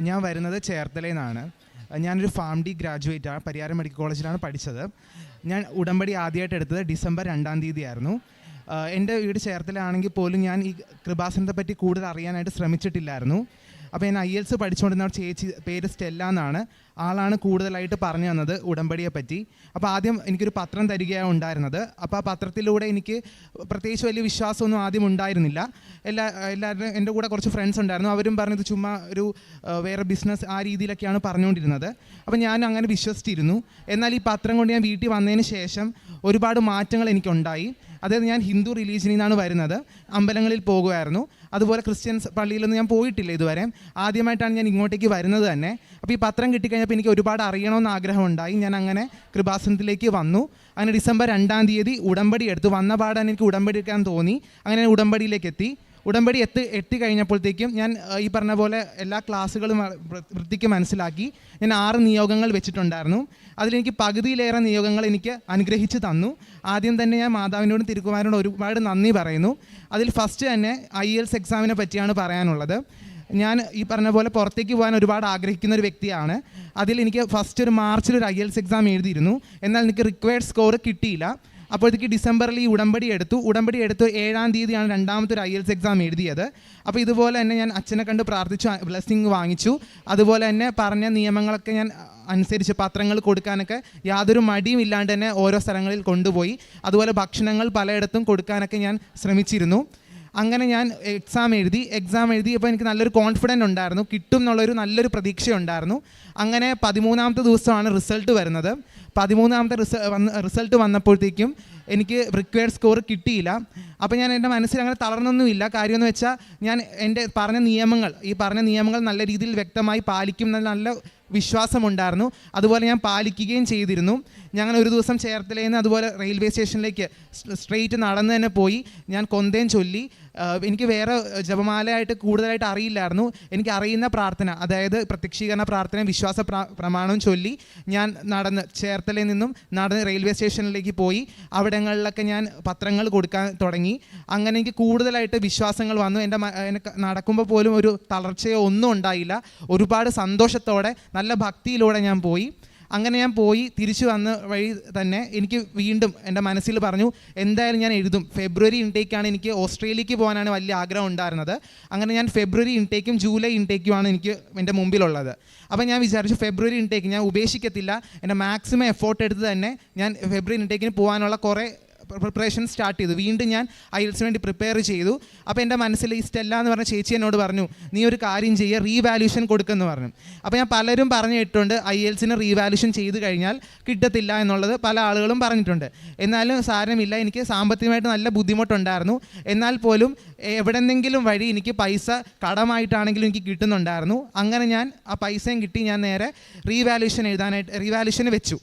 ഞാൻ വരുന്നത് ചേർത്തലയിൽ നിന്നാണ്. ഞാനൊരു ഫാം ഡി ഗ്രാജുവേറ്റാണ്. പരിയാരം മെഡിക്കൽ കോളേജിലാണ് പഠിച്ചത്. ഞാൻ ഉടമ്പടി ആദ്യമായിട്ട് എടുത്തത് ഡിസംബർ 2-ാം തീയതി ആയിരുന്നു. എൻ്റെ വീട് ചേർത്തലയാണെങ്കിൽ പോലും ഞാൻ ഈ കൃപാസനത്തെ പറ്റി കൂടുതൽ അറിയാനായിട്ട് ശ്രമിച്ചിട്ടില്ലായിരുന്നു. അപ്പോൾ ഞാൻ IELTS പഠിച്ചുകൊണ്ടിരുന്ന ചേച്ചി പേര് സ്റ്റെല്ല എന്നാണ്. ആളാണ് കൂടുതലായിട്ട് പറഞ്ഞു തന്നത് ഉടമ്പടിയെ പറ്റി. അപ്പോൾ ആദ്യം എനിക്കൊരു പത്രം തരികയാണ് ഉണ്ടായിരുന്നത്. അപ്പോൾ ആ പത്രത്തിലൂടെ എനിക്ക് പ്രത്യേകിച്ച് വലിയ വിശ്വാസമൊന്നും ആദ്യം ഉണ്ടായിരുന്നില്ല. എല്ലാവരും എൻ്റെ കൂടെ കുറച്ച് ഫ്രണ്ട്സ് ഉണ്ടായിരുന്നു. അവരും പറഞ്ഞത് ചുമ്മാ ഒരു വേറെ ബിസിനസ് ആ രീതിയിലൊക്കെയാണ് പറഞ്ഞുകൊണ്ടിരുന്നത്. അപ്പോൾ ഞാൻ അങ്ങനെ വിശ്വസിച്ചിരുന്നു. എന്നാൽ ഈ പത്രം കൊണ്ട് ഞാൻ വീട്ടിൽ വന്നതിന് ശേഷം ഒരുപാട് മാറ്റങ്ങൾ എനിക്കുണ്ടായി. അതായത് ഞാൻ ഹിന്ദു റിലീജിയനിൽ നിന്നാണ് വരുന്നത്. അമ്പലങ്ങളിൽ പോകുമായിരുന്നു. അതുപോലെ ക്രിസ്ത്യൻസ് പള്ളിയിലൊന്നും ഞാൻ പോയിട്ടില്ല ഇതുവരെ. ആദ്യമായിട്ടാണ് ഞാൻ ഇങ്ങോട്ടേക്ക് വരുന്നത് തന്നെ. അപ്പോൾ ഈ പത്രം കിട്ടിക്കഴിഞ്ഞപ്പോൾ എനിക്ക് ഒരുപാട് അറിയണമെന്ന് ആഗ്രഹമുണ്ടായി. ഞാൻ അങ്ങനെ കൃപാസനത്തിലേക്ക് വന്നു. അങ്ങനെ ഡിസംബർ 2-ാം തീയതി ഉടമ്പടി എടുത്തു. വന്ന പാടാൻ എനിക്ക് ഉടമ്പടി എടുക്കാൻ തോന്നി. അങ്ങനെ ഉടമ്പടിയിലേക്ക് എത്തി. ഉടമ്പടി എത്തി കഴിഞ്ഞപ്പോഴത്തേക്കും ഞാൻ ഈ പറഞ്ഞ പോലെ എല്ലാ ക്ലാസ്സുകളും വൃത്തിക്ക് മനസ്സിലാക്കി. ഞാൻ 6 നിയോഗങ്ങൾ വെച്ചിട്ടുണ്ടായിരുന്നു. അതിലെനിക്ക് പകുതിയിലേറെ നിയോഗങ്ങൾ എനിക്ക് അനുഗ്രഹിച്ച് തന്നു. ആദ്യം തന്നെ ഞാൻ മാതാവിനോടും തിരുക്കുമാരനോടും ഒരുപാട് നന്ദി പറയുന്നു. അതിൽ ഫസ്റ്റ് തന്നെ IELTS എക്സാമിനെ പറ്റിയാണ് പറയാനുള്ളത്. ഞാൻ ഈ പറഞ്ഞ പോലെ പുറത്തേക്ക് പോകാൻ ഒരുപാട് ആഗ്രഹിക്കുന്ന ഒരു വ്യക്തിയാണ്. അതിൽ എനിക്ക് ഫസ്റ്റ് ഒരു മാർച്ചിൽ ഒരു IELTS എക്സാം എഴുതിയിരുന്നു. എന്നാൽ എനിക്ക് റിക്വയർഡ് സ്കോർ കിട്ടിയില്ല. അപ്പോഴത്തേക്ക് ഡിസംബറിൽ ഈ ഉടമ്പടി എടുത്തു. 7-ാം തീയതിയാണ് രണ്ടാമത്തെ ഒരു IELTS എക്സാം എഴുതിയത്. അപ്പോൾ ഇതുപോലെ തന്നെ ഞാൻ അച്ഛനെ കണ്ട് പ്രാർത്ഥിച്ചു, ബ്ലെസ്സിങ് വാങ്ങിച്ചു. അതുപോലെ തന്നെ പറഞ്ഞ നിയമങ്ങളൊക്കെ ഞാൻ അനുസരിച്ച് പത്രങ്ങൾ കൊടുക്കാനൊക്കെ യാതൊരു മടിയും ഇല്ലാണ്ട് തന്നെ ഓരോ സ്ഥലങ്ങളിൽ കൊണ്ടുപോയി. അതുപോലെ ഭക്ഷണങ്ങൾ പലയിടത്തും കൊടുക്കാനൊക്കെ ഞാൻ ശ്രമിച്ചിരുന്നു. അങ്ങനെ ഞാൻ എക്സാം എഴുതിയപ്പോൾ എനിക്ക് നല്ലൊരു കോൺഫിഡൻറ്റ് ഉണ്ടായിരുന്നു. കിട്ടും എന്നുള്ളൊരു നല്ലൊരു പ്രതീക്ഷയുണ്ടായിരുന്നു. അങ്ങനെ 13-ാമത്തെ ദിവസമാണ് റിസൾട്ട് വരുന്നത്. 13-ാമത്തെ റിസൾട്ട് വന്നപ്പോഴത്തേക്കും എനിക്ക് റിക്വയർഡ് സ്കോർ കിട്ടിയില്ല. അപ്പോൾ ഞാൻ എൻ്റെ മനസ്സിൽ അങ്ങനെ തളർന്നൊന്നുമില്ല. കാര്യമെന്ന് വെച്ചാൽ ഞാൻ എൻ്റെ പറഞ്ഞ നിയമങ്ങൾ നല്ല രീതിയിൽ വ്യക്തമായി പാലിക്കും എന്ന നല്ല വിശ്വാസമുണ്ടായിരുന്നു. അതുപോലെ ഞാൻ പാലിക്കുകയും ചെയ്തിരുന്നു. ഞങ്ങൾ ഒരു ദിവസം ചേർത്തലയിൽ നിന്ന് അതുപോലെ റെയിൽവേ സ്റ്റേഷനിലേക്ക് സ്ട്രെയിറ്റ് നടന്ന് തന്നെ പോയി. ഞാൻ കൊന്തയും ചൊല്ലി. എനിക്ക് വേറെ ജപമാലയായിട്ട് കൂടുതലായിട്ട് അറിയില്ലായിരുന്നു. എനിക്ക് അറിയുന്ന പ്രാർത്ഥന, അതായത് പ്രത്യക്ഷീകരണ പ്രാർത്ഥന, വിശ്വാസ പ്രമാണവും ചൊല്ലി ഞാൻ ചേർത്തലയിൽ നിന്നും നടന്ന് റെയിൽവേ സ്റ്റേഷനിലേക്ക് പോയി. അവിടങ്ങളിലൊക്കെ ഞാൻ പത്രങ്ങൾ കൊടുക്കാൻ തുടങ്ങി. അങ്ങനെ എനിക്ക് കൂടുതലായിട്ട് വിശ്വാസങ്ങൾ വന്നു. എനിക്ക് നടക്കുമ്പോൾ പോലും ഒരു തളർച്ചയോ ഒന്നും ഉണ്ടായില്ല. ഒരുപാട് സന്തോഷത്തോടെ നല്ല ഭക്തിയിലൂടെ ഞാൻ പോയി. അങ്ങനെ ഞാൻ പോയി തിരിച്ചു വന്ന വഴി തന്നെ എനിക്ക് വീണ്ടും എൻ്റെ മനസ്സിൽ പറഞ്ഞു, എന്തായാലും ഞാൻ എഴുതും. ഫെബ്രുവരി ഇൻടേക്കാണ്. എനിക്ക് ഓസ്ട്രേലിയക്ക് പോകാനാണ് വലിയ ആഗ്രഹം ഉണ്ടായിരുന്നത്. അങ്ങനെ ഞാൻ ഫെബ്രുവരി ഇൻടേക്കും ജൂലൈ ഇൻടേക്കുമാണ് എനിക്ക് എൻ്റെ മുമ്പിലുള്ളത്. അപ്പോൾ ഞാൻ വിചാരിച്ചു ഫെബ്രുവരി ഇൻടേക്ക് ഞാൻ ഉപേക്ഷിക്കത്തില്ല. എൻ്റെ മാക്സിമം എഫോർട്ട് എടുത്ത് തന്നെ ഞാൻ ഫെബ്രുവരി ഇൻടേക്കിന് പോകാനുള്ള കുറേ പ്രിപ്പറേഷൻ സ്റ്റാർട്ട് ചെയ്തു. വീണ്ടും ഞാൻ IELTS വേണ്ടി പ്രിപ്പയർ ചെയ്തു. അപ്പോൾ എൻ്റെ മനസ്സിൽ ഈ സ്റ്റെല്ല എന്ന് പറഞ്ഞ ചേച്ചി എന്നോട് പറഞ്ഞു, നീ ഒരു കാര്യം ചെയ്യുക, റീവാല്യൂഷൻ കൊടുക്കുമെന്ന് പറഞ്ഞു. അപ്പോൾ ഞാൻ പലരും പറഞ്ഞു കേട്ടിട്ടുണ്ട് IELTSന് റീവാല്യൂഷൻ ചെയ്ത് കഴിഞ്ഞാൽ കിട്ടത്തില്ല എന്നുള്ളത് പല ആളുകളും പറഞ്ഞിട്ടുണ്ട്. എന്നാലും സാരമില്ല, എനിക്ക് സാമ്പത്തികമായിട്ട് നല്ല ബുദ്ധിമുട്ടുണ്ടായിരുന്നു. എന്നാൽ പോലും എവിടെന്നെങ്കിലും വഴി എനിക്ക് പൈസ കടമായിട്ടാണെങ്കിലും എനിക്ക് കിട്ടുന്നുണ്ടായിരുന്നു. അങ്ങനെ ഞാൻ ആ പൈസയും കിട്ടി ഞാൻ നേരെ റീവാല്യൂഷന് വെച്ചു.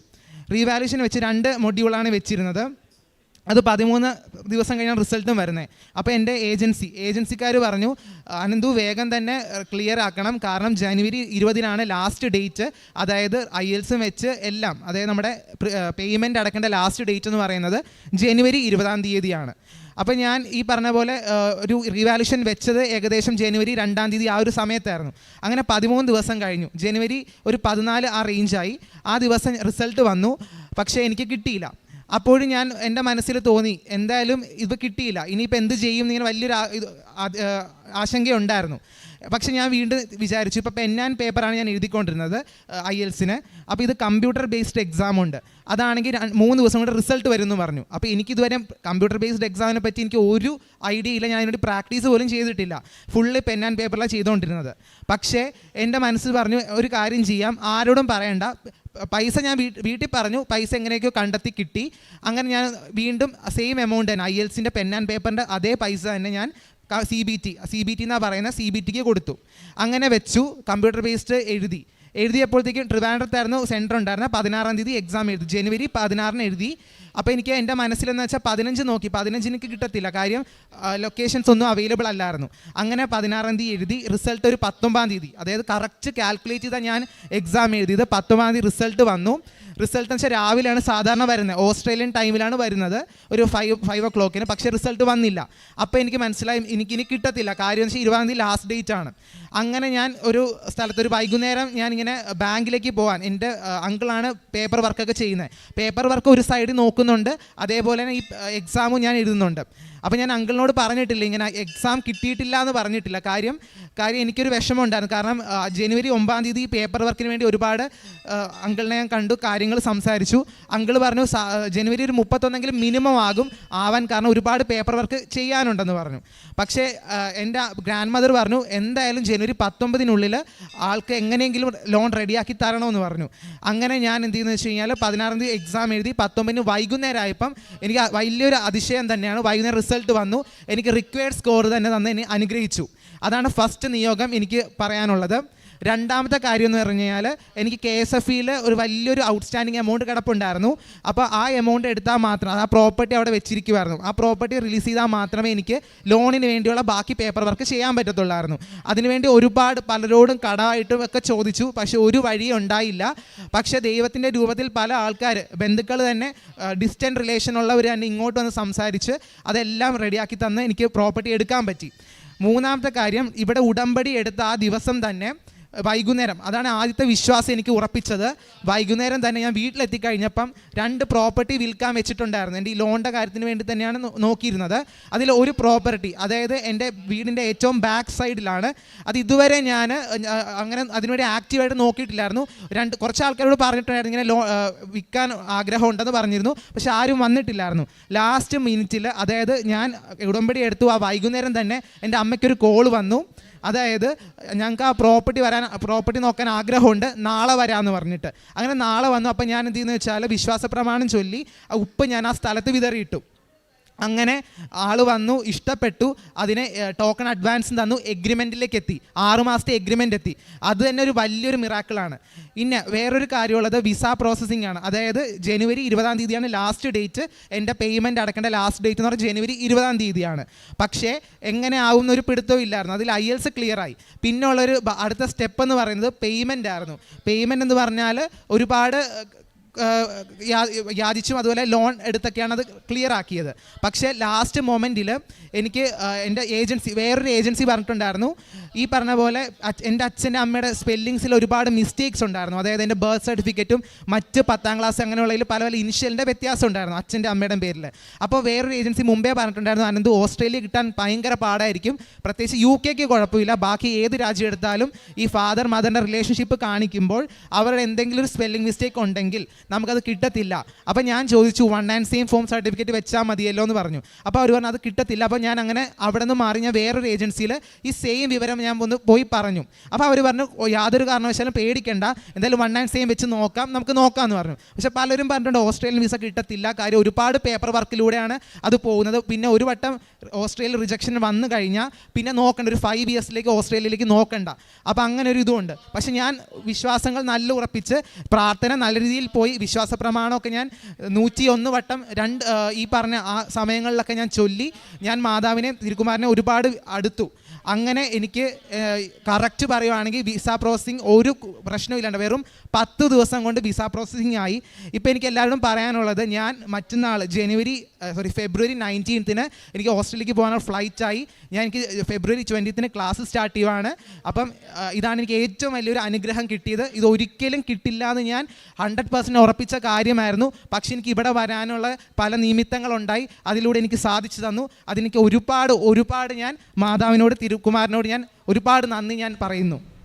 റീവാല്യൂഷൻ വെച്ച് 2 മൊഡ്യൂളാണ് വെച്ചിരുന്നത്. അത് 13 ദിവസം കഴിഞ്ഞാൽ റിസൾട്ടും വരുന്നത്. അപ്പോൾ എൻ്റെ ഏജൻസിക്കാർ പറഞ്ഞു, അനന്തു വേഗം തന്നെ ക്ലിയർ ആക്കണം. കാരണം ജനുവരി 20-നാണ് ലാസ്റ്റ് ഡേറ്റ്. അതായത് IELTS വെച്ച് എല്ലാം, അതായത് നമ്മുടെ പേയ്മെൻറ്റ് അടക്കേണ്ട ലാസ്റ്റ് ഡേറ്റ് എന്ന് പറയുന്നത് ജനുവരി 20-ാം തീയതിയാണ്. അപ്പോൾ ഞാൻ ഈ പറഞ്ഞ പോലെ ഒരു റിവാല്യൂഷൻ വെച്ചത് ഏകദേശം ജനുവരി 2-ാം തീയതി ആ ഒരു സമയത്തായിരുന്നു. അങ്ങനെ 13 ദിവസം കഴിഞ്ഞു. ജനുവരി ഒരു 14 ആ റേഞ്ചായി. ആ ദിവസം റിസൾട്ട് വന്നു. പക്ഷേ എനിക്ക് കിട്ടിയില്ല. അപ്പോഴും ഞാൻ എൻ്റെ മനസ്സിൽ തോന്നി, എന്തായാലും ഇത് കിട്ടിയില്ല, ഇനിയിപ്പോൾ എന്ത് ചെയ്യും എന്നിങ്ങനെ വലിയൊരു ആശങ്കയുണ്ടായിരുന്നു. പക്ഷേ ഞാൻ വീണ്ടും വിചാരിച്ചു, ഇപ്പോൾ പെൻ ആൻഡ് പേപ്പറാണ് ഞാൻ എഴുതിക്കൊണ്ടിരുന്നത് IELTSന്. അപ്പോൾ ഇത് കമ്പ്യൂട്ടർ ബേസ്ഡ് എക്സാം ഉണ്ട്. അതാണെങ്കിൽ 3 ദിവസം കൊണ്ട് റിസൾട്ട് വരുമെന്ന് പറഞ്ഞു. അപ്പോൾ എനിക്കിതുവരെ കമ്പ്യൂട്ടർ ബേസ്ഡ് എക്സാമിനെ പറ്റി എനിക്ക് ഒരു ഐഡിയ ഇല്ല. ഞാൻ അതിനൊരു പ്രാക്ടീസ് പോലും ചെയ്തിട്ടില്ല. ഫുള്ള് പെൻ ആൻഡ് പേപ്പറിലാണ് ചെയ്തുകൊണ്ടിരുന്നത്. പക്ഷേ എൻ്റെ മനസ്സിൽ പറഞ്ഞു, ഒരു കാര്യം ചെയ്യാം, ആരോടും പറയണ്ട. പൈസ ഞാൻ വീട്ടിൽ പറഞ്ഞു, പൈസ എങ്ങനെയൊക്കെയോ കണ്ടെത്തി കിട്ടി. അങ്ങനെ ഞാൻ വീണ്ടും സെയിം എമൗണ്ട് തന്നെ IELTSൻ്റെ പെൻ ആൻഡ് പേപ്പറിൻ്റെ അതേ പൈസ തന്നെ ഞാൻ CBT എന്നാണ് പറയുന്നത്, CBTക്ക് കൊടുത്തു. അങ്ങനെ വെച്ചു. കമ്പ്യൂട്ടർ ബേസ്ഡ് എഴുതിയപ്പോഴത്തേക്കും ട്രിവാൻഡ്രത്തായിരുന്നു സെൻറ്റർ ഉണ്ടായിരുന്നത്. 16-ാം തീയതി എക്സാം എഴുതി. ജനുവരി 16-ന് എഴുതി. അപ്പോൾ എനിക്ക് എൻ്റെ മനസ്സിലെന്ന് വെച്ചാൽ 15 നോക്കി, 15 എനിക്ക് കിട്ടത്തില്ല, കാര്യം ലൊക്കേഷൻസ് ഒന്നും അവൈലബിൾ അല്ലായിരുന്നു. അങ്ങനെ 16-ാം തീയതി എഴുതി, റിസൾട്ട് ഒരു 19-ാം തീയതി, അതായത് കറക്റ്റ് കാൽക്കുലേറ്റ് ചെയ്താൽ ഞാൻ എക്സാം എഴുതിയത്. 19-ാം തീയതി റിസൾട്ട് വന്നു. റിസൾട്ട് എന്ന് വെച്ചാൽ രാവിലെയാണ് സാധാരണ വരുന്നത്, ഓസ്ട്രേലിയൻ ടൈമിലാണ് വരുന്നത്, ഒരു 5 o'clock. പക്ഷേ റിസൾട്ട് വന്നില്ല. അപ്പോൾ എനിക്ക് മനസ്സിലായി എനിക്കിനി കിട്ടത്തില്ല, കാര്യം എന്ന് വെച്ചാൽ 20-ാം തീയതി ലാസ്റ്റ് ഡേറ്റ് ആണ്. അങ്ങനെ ഞാൻ ഒരു സ്ഥലത്ത് ഒരു വൈകുന്നേരം ഞാനിങ്ങനെ ബാങ്കിലേക്ക് പോകാൻ, എൻ്റെ അങ്കിളാണ് പേപ്പർ വർക്കൊക്കെ ചെയ്യുന്നത്. പേപ്പർ വർക്ക് ഒരു സൈഡിൽ നോക്കുന്നുണ്ട്, അതേപോലെ തന്നെ ഈ എക്സാമും ഞാൻ എഴുതുന്നുണ്ട്. അപ്പോൾ ഞാൻ അങ്കിളിനോട് പറഞ്ഞിട്ടില്ല, ഇങ്ങനെ എക്സാം കിട്ടിയിട്ടില്ല എന്ന് പറഞ്ഞിട്ടില്ല. കാര്യം എനിക്കൊരു വിഷമം ഉണ്ടായിരുന്നു. കാരണം ജനുവരി 9-ാം തീയതി പേപ്പർ വർക്കിന് വേണ്ടി ഒരുപാട് അങ്കിളിനെ ഞാൻ കണ്ടു, കാര്യങ്ങൾ സംസാരിച്ചു. അങ്കിൾ പറഞ്ഞു ജനുവരി ഒരു 31 മിനിമം ആവാൻ, കാരണം ഒരുപാട് പേപ്പർ വർക്ക് ചെയ്യാനുണ്ടെന്ന് പറഞ്ഞു. പക്ഷേ എൻ്റെ ഗ്രാൻഡ് മദർ പറഞ്ഞു എന്തായാലും ജനുവരി 19-നുള്ളിൽ ആൾക്ക് എങ്ങനെയെങ്കിലും ലോൺ റെഡിയാക്കി തരണമെന്ന് പറഞ്ഞു. അങ്ങനെ ഞാൻ എന്ത് ചെയ്യുന്നത് വെച്ച് കഴിഞ്ഞാൽ 16-ാം തീയതി എക്സാം എഴുതി. 19-ന് വൈകുന്നേരം ആയപ്പം എനിക്ക് വലിയൊരു അതിശയം തന്നെയാണ്, വൈകുന്നേരം റിസൾട്ട് വന്നു. എനിക്ക് റിക്വയർഡ് സ്കോർ തന്നെ തന്ന് എന്നെ അനുഗ്രഹിച്ചു. അതാണ് ഫസ്റ്റ് നിയോഗം എനിക്ക് പറയാനുള്ളത്. രണ്ടാമത്തെ കാര്യം എന്ന് പറഞ്ഞു കഴിഞ്ഞാൽ എനിക്ക് KSFEയിൽ ഒരു വലിയൊരു ഔട്ട്സ്റ്റാൻഡിങ് എമൗണ്ട് കിടപ്പുണ്ടായിരുന്നു. അപ്പോൾ ആ എമൗണ്ട് എടുത്താൽ മാത്രം, ആ പ്രോപ്പർട്ടി അവിടെ വെച്ചിരിക്കുമായിരുന്നു, ആ പ്രോപ്പർട്ടി റിലീസ് ചെയ്താൽ മാത്രമേ എനിക്ക് ലോണിന് വേണ്ടിയുള്ള ബാക്കി പേപ്പർ വർക്ക് ചെയ്യാൻ പറ്റത്തുള്ളായിരുന്നു. അതിനുവേണ്ടി ഒരുപാട് പലരോടും കടമായിട്ടും ഒക്കെ ചോദിച്ചു, പക്ഷെ ഒരു വഴിയും ഉണ്ടായില്ല. പക്ഷേ ദൈവത്തിൻ്റെ രൂപത്തിൽ പല ആൾക്കാർ, ബന്ധുക്കൾ തന്നെ, ഡിസ്റ്റൻറ്റ് റിലേഷൻ ഉള്ളവർ തന്നെ ഇങ്ങോട്ട് വന്ന് സംസാരിച്ച് അതെല്ലാം റെഡിയാക്കി തന്ന് എനിക്ക് പ്രോപ്പർട്ടി എടുക്കാൻ പറ്റി. മൂന്നാമത്തെ കാര്യം, ഇവിടെ ഉടമ്പടി എടുത്ത ആ ദിവസം തന്നെ വൈകുന്നേരം, അതാണ് ആദ്യത്തെ വിശ്വാസം എനിക്ക് ഉറപ്പിച്ചത്. വൈകുന്നേരം തന്നെ ഞാൻ വീട്ടിലെത്തിക്കഴിഞ്ഞപ്പം 2 പ്രോപ്പർട്ടി വിൽക്കാൻ വെച്ചിട്ടുണ്ടായിരുന്നു. എൻ്റെ ഈ ലോണിൻ്റെ കാര്യത്തിന് വേണ്ടി തന്നെയാണ് നോക്കിയിരുന്നത്. അതിൽ ഒരു പ്രോപ്പർട്ടി, അതായത് എൻ്റെ വീടിൻ്റെ ഏറ്റവും ബാക്ക് സൈഡിലാണ്. അത് ഇതുവരെ ഞാൻ അങ്ങനെ അതിനുവേണ്ടി ആക്റ്റീവായിട്ട് നോക്കിയിട്ടില്ലായിരുന്നു. കുറച്ച് ആൾക്കാരോട് പറഞ്ഞിട്ടുണ്ടായിരുന്നു ഇങ്ങനെ വിൽക്കാൻ ആഗ്രഹമുണ്ടെന്ന് പറഞ്ഞിരുന്നു, പക്ഷെ ആരും വന്നിട്ടില്ലായിരുന്നു. ലാസ്റ്റ് മിനിറ്റിൽ, അതായത് ഞാൻ ഉടമ്പടി എടുത്തു, ആ വൈകുന്നേരം തന്നെ എൻ്റെ അമ്മയ്ക്കൊരു കോൾ വന്നു. അതായത് ഞങ്ങൾക്ക് ആ പ്രോപ്പർട്ടി നോക്കാൻ ആഗ്രഹമുണ്ട്, നാളെ വരാമെന്ന് പറഞ്ഞിട്ട്. അങ്ങനെ നാളെ വന്നു. അപ്പോൾ ഞാൻ എന്ത് ചെയ്യുന്നത് വെച്ചാൽ വിശ്വാസ പ്രമാണം ചൊല്ലി ആ ഉപ്പ് ഞാൻ ആ സ്ഥലത്ത് വിതറിയിട്ടു. അങ്ങനെ ആൾ വന്നു, ഇഷ്ടപ്പെട്ടു, അതിനെ ടോക്കൺ അഡ്വാൻസും തന്നു, എഗ്രിമെൻറ്റിലേക്ക് എത്തി. 6 മാസത്തെ എഗ്രിമെൻ്റ് എത്തി. അത് തന്നെ ഒരു വലിയൊരു മിറാക്കിളാണ്. പിന്നെ വേറൊരു കാര്യമുള്ളത് വിസ പ്രോസസ്സിംഗ് ആണ്. അതായത് ജനുവരി 20-ാം തീയതിയാണ് ലാസ്റ്റ് ഡേറ്റ്, എൻ്റെ പേയ്മെൻറ്റ് അടക്കേണ്ട ലാസ്റ്റ് ഡേറ്റ് എന്ന് പറഞ്ഞാൽ ജനുവരി 20-ാം തീയതിയാണ്. പക്ഷേ എങ്ങനെ ആവും എന്നൊരു പിടുത്തവും ഇല്ലായിരുന്നു. അതിൽ IELTS ക്ലിയറായി. പിന്നെ ഉള്ളൊരു അടുത്ത സ്റ്റെപ്പ് എന്ന് പറയുന്നത് പേയ്മെൻ്റ് ആയിരുന്നു. പേയ്മെൻ്റ് എന്ന് പറഞ്ഞാൽ ഒരുപാട് യാചിച്ചും അതുപോലെ ലോൺ എടുത്തൊക്കെയാണ് അത് ക്ലിയർ ആക്കിയത്. പക്ഷേ ലാസ്റ്റ് മൊമെൻറ്റിൽ എനിക്ക് എൻ്റെ വേറൊരു ഏജൻസി പറഞ്ഞിട്ടുണ്ടായിരുന്നു, ഈ പറഞ്ഞ പോലെ എൻ്റെ അച്ഛൻ്റെ അമ്മയുടെ സ്പെല്ലിങ്സിൽ ഒരുപാട് മിസ്റ്റേക്സ് ഉണ്ടായിരുന്നു. അതായത് എൻ്റെ ബർത്ത് സർട്ടിഫിക്കറ്റും മറ്റ് 10ാം ക്ലാസ് അങ്ങനെയുള്ളതിൽ പല ഇനിഷ്യലിൻ്റെ വ്യത്യാസം ഉണ്ടായിരുന്നു അച്ഛൻ്റെ അമ്മയുടെ പേരിൽ. അപ്പോൾ വേറൊരു ഏജൻസി മുമ്പേ പറഞ്ഞിട്ടുണ്ടായിരുന്നു, അനന്ത് ഓസ്ട്രേലിയ കിട്ടാൻ ഭയങ്കര പാടായിരിക്കും, പ്രത്യേകിച്ച് UK കുഴപ്പമില്ല, ബാക്കി ഏത് രാജ്യം എടുത്താലും ഈ ഫാദർ മദറിൻ്റെ റിലേഷൻഷിപ്പ് കാണിക്കുമ്പോൾ അവരുടെ എന്തെങ്കിലും ഒരു സ്പെല്ലിംഗ് മിസ്റ്റേക്ക് ഉണ്ടെങ്കിൽ നമുക്കത് കിട്ടത്തില്ല. അപ്പോൾ ഞാൻ ചോദിച്ചു 1 and same ഫോം സർട്ടിഫിക്കറ്റ് വെച്ചാൽ മതിയല്ലോ എന്ന് പറഞ്ഞു. അപ്പോൾ അവർ പറഞ്ഞു അത് കിട്ടത്തില്ല. അപ്പോൾ ഞാൻ അങ്ങനെ അവിടെ നിന്ന് മാറി ഞാൻ വേറൊരു ഏജൻസിയിൽ ഈ സെയിം വിവരം ഞാൻ ഒന്ന് പോയി പറഞ്ഞു. അപ്പോൾ അവർ പറഞ്ഞു യാതൊരു കാരണവശാലും പേടിക്കേണ്ട, എന്തായാലും 1 and same വെച്ച് നമുക്ക് നോക്കാമെന്ന് പറഞ്ഞു. പക്ഷേ പലരും പറഞ്ഞിട്ടുണ്ട് ഓസ്ട്രേലിയൻ വിസ കിട്ടത്തില്ല, കാര്യം ഒരുപാട് പേപ്പർ വർക്കിലൂടെയാണ് അത് പോകുന്നത്. പിന്നെ ഒരു വട്ടം ഓസ്ട്രേലിയ റിജക്ഷൻ വന്നു കഴിഞ്ഞാൽ പിന്നെ നോക്കണ്ട, ഒരു 5 yearsലേക്ക് ഓസ്ട്രേലിയയിലേക്ക് നോക്കണ്ട. അപ്പോൾ അങ്ങനെ ഒരു ഇതുമുണ്ട്. പക്ഷേ ഞാൻ വിശ്വാസങ്ങൾ നല്ല ഉറപ്പിച്ച് പ്രാർത്ഥന നല്ല രീതിയിൽ പോയി, വിശ്വാസ പ്രമാണമൊക്കെ ഞാൻ 101 വട്ടം ഈ പറഞ്ഞ ആ സമയങ്ങളിലൊക്കെ ഞാൻ ചൊല്ലി, ഞാൻ മാതാവിനെ തിരുക്കുമാരനെ ഒരുപാട് അടുത്തു. അങ്ങനെ എനിക്ക് കറക്റ്റ് പറയുവാണെങ്കിൽ വിസ പ്രോസസ്സിങ് ഒരു പ്രശ്നമില്ലാണ്ട് വെറും 10 ദിവസം കൊണ്ട് വിസ പ്രോസസ്സിങ് ആയി. ഇപ്പോൾ എനിക്ക് എല്ലാവരോടും പറയാനുള്ളത്, ഞാൻ മറ്റന്നാൾ ഫെബ്രുവരി 19-ന് എനിക്ക് ഓസ്ട്രേലിയക്ക് പോകാനുള്ള ഫ്ലൈറ്റായി. എനിക്ക് ഫെബ്രുവരി 20-ന് ക്ലാസ് സ്റ്റാർട്ട് ചെയ്യുവാണ്. അപ്പം ഇതാണ് എനിക്ക് ഏറ്റവും വലിയൊരു അനുഗ്രഹം കിട്ടിയത്. ഇത് ഒരിക്കലും കിട്ടില്ല എന്ന് ഞാൻ 100% ഉറപ്പിച്ച കാര്യമായിരുന്നു. പക്ഷെ എനിക്ക് ഇവിടെ വരാനുള്ള പല നിമിത്തങ്ങളുണ്ടായി, അതിലൂടെ എനിക്ക് സാധിച്ചു തന്നു. അതിനെനിക്ക് ഒരുപാട് ഞാൻ മാതാവിനോട് തിരുക്കുമാരനോട് ഞാൻ ഒരുപാട് നന്ദി ഞാൻ പറയുന്നു.